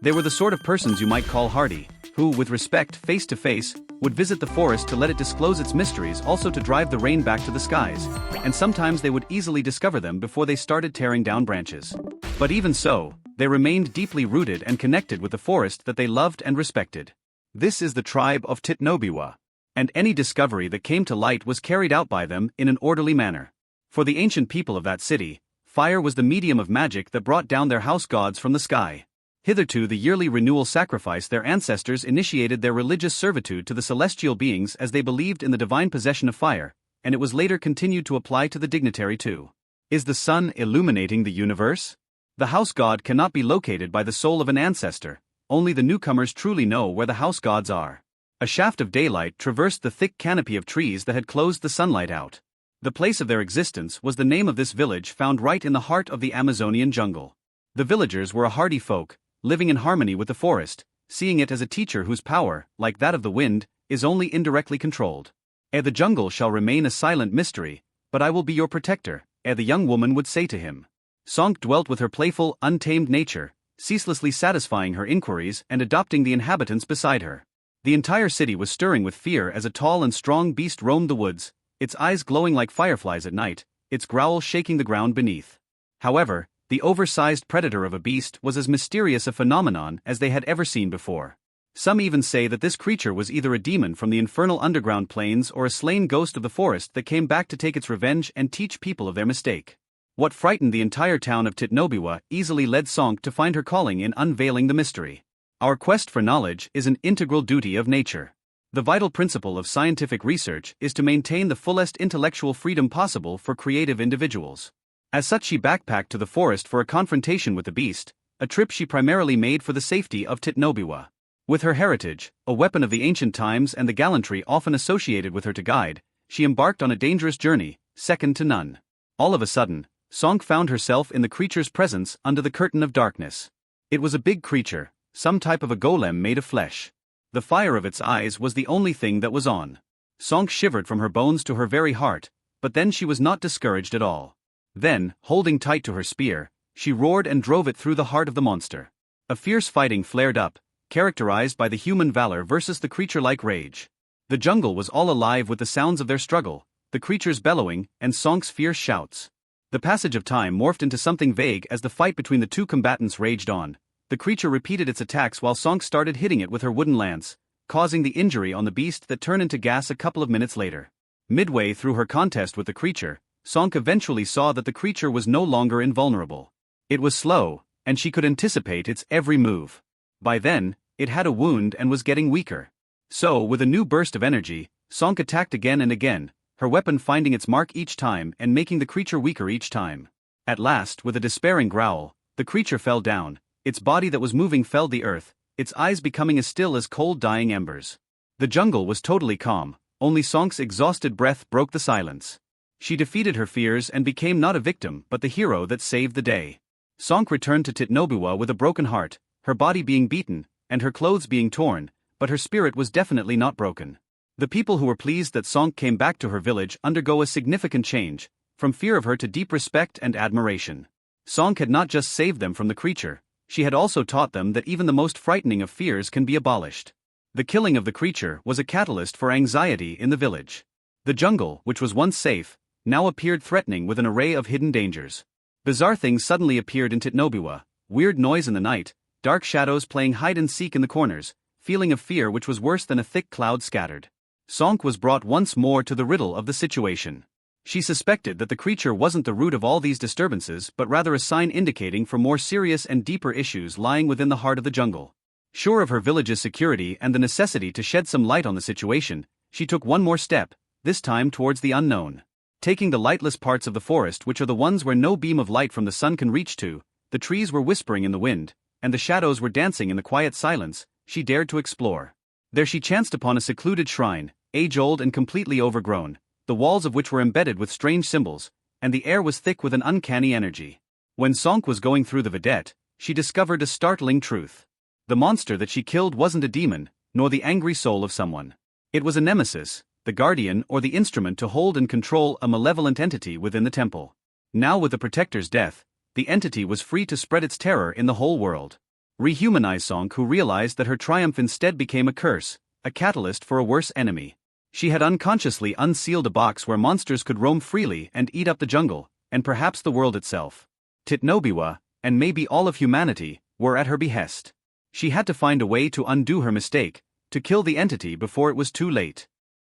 They were the sort of persons you might call hardy, who, with respect face to face, would visit the forest to let it disclose its mysteries, also to drive the rain back to the skies, and sometimes they would easily discover them before they started tearing down branches. But even so, they remained deeply rooted and connected with the forest that they loved and respected. This is the tribe of Titnobiwa, and any discovery that came to light was carried out by them in an orderly manner. For the ancient people of that city, fire was the medium of magic that brought down their house gods from the sky. Hitherto the yearly renewal sacrifice, their ancestors initiated their religious servitude to the celestial beings as they believed in the divine possession of fire, and it was later continued to apply to the dignitary too. Is the sun illuminating the universe? The house god cannot be located by the soul of an ancestor, only the newcomers truly know where the house gods are. A shaft of daylight traversed the thick canopy of trees that had closed the sunlight out. The place of their existence was the name of this village found right in the heart of the Amazonian jungle. The villagers were a hardy folk, living in harmony with the forest, seeing it as a teacher whose power, like that of the wind, is only indirectly controlled. The jungle shall remain a silent mystery, but I will be your protector, the young woman would say to him. Sonk dwelt with her playful, untamed nature, ceaselessly satisfying her inquiries and adopting the inhabitants beside her. The entire city was stirring with fear as a tall and strong beast roamed the woods, its eyes glowing like fireflies at night, its growl shaking the ground beneath. However, the oversized predator of a beast was as mysterious a phenomenon as they had ever seen before. Some even say that this creature was either a demon from the infernal underground plains or a slain ghost of the forest that came back to take its revenge and teach people of their mistake. What frightened the entire town of Titnobiwa easily led Sonk to find her calling in unveiling the mystery. Our quest for knowledge is an integral duty of nature. The vital principle of scientific research is to maintain the fullest intellectual freedom possible for creative individuals. As such, she backpacked to the forest for a confrontation with the beast, a trip she primarily made for the safety of Titnobiwa. With her heritage, a weapon of the ancient times, and the gallantry often associated with her to guide, she embarked on a dangerous journey, second to none. All of a sudden, Sonk found herself in the creature's presence under the curtain of darkness. It was a big creature, some type of a golem made of flesh. The fire of its eyes was the only thing that was on. Sonk shivered from her bones to her very heart, but then she was not discouraged at all. Then, holding tight to her spear, she roared and drove it through the heart of the monster. A fierce fighting flared up, characterized by the human valor versus the creature-like rage. The jungle was all alive with the sounds of their struggle, the creature's bellowing, and Sonk's fierce shouts. The passage of time morphed into something vague as the fight between the two combatants raged on. The creature repeated its attacks while Sonk started hitting it with her wooden lance, causing the injury on the beast that turned into gas a couple of minutes later. Midway through her contest with the creature, Sonk eventually saw that the creature was no longer invulnerable. It was slow, and she could anticipate its every move. By then, it had a wound and was getting weaker. So, with a new burst of energy, Sonk attacked again and again, her weapon finding its mark each time and making the creature weaker each time. At last, with a despairing growl, the creature fell down, its body that was moving fell to the earth, its eyes becoming as still as cold dying embers. The jungle was totally calm, only Sonk's exhausted breath broke the silence. She defeated her fears and became not a victim but the hero that saved the day. Sonk returned to Titnobiwa with a broken heart, her body being beaten, and her clothes being torn, but her spirit was definitely not broken. The people who were pleased that Sonk came back to her village undergo a significant change, from fear of her to deep respect and admiration. Sonk had not just saved them from the creature, she had also taught them that even the most frightening of fears can be abolished. The killing of the creature was a catalyst for anxiety in the village. The jungle, which was once safe, now appeared threatening with an array of hidden dangers. Bizarre things suddenly appeared in Titnobiwa, weird noise in the night, dark shadows playing hide-and-seek in the corners, feeling of fear which was worse than a thick cloud scattered. Sonk was brought once more to the riddle of the situation. She suspected that the creature wasn't the root of all these disturbances but rather a sign indicating for more serious and deeper issues lying within the heart of the jungle. Sure of her village's security and the necessity to shed some light on the situation, she took one more step, this time towards the unknown. Taking the lightless parts of the forest, which are the ones where no beam of light from the sun can reach to, the trees were whispering in the wind, and the shadows were dancing in the quiet silence, she dared to explore. There she chanced upon a secluded shrine, age-old and completely overgrown, the walls of which were embedded with strange symbols, and the air was thick with an uncanny energy. When Sonk was going through the vedette, she discovered a startling truth. The monster that she killed wasn't a demon, nor the angry soul of someone. It was a nemesis, the guardian or the instrument to hold and control a malevolent entity within the temple. Now with the protector's death, the entity was free to spread its terror in the whole world. Rehumanize Song, who realized that her triumph instead became a curse, a catalyst for a worse enemy. She had unconsciously unsealed a box where monsters could roam freely and eat up the jungle, and perhaps the world itself. Titnobiwa, and maybe all of humanity, were at her behest. She had to find a way to undo her mistake, to kill the entity before it was too late.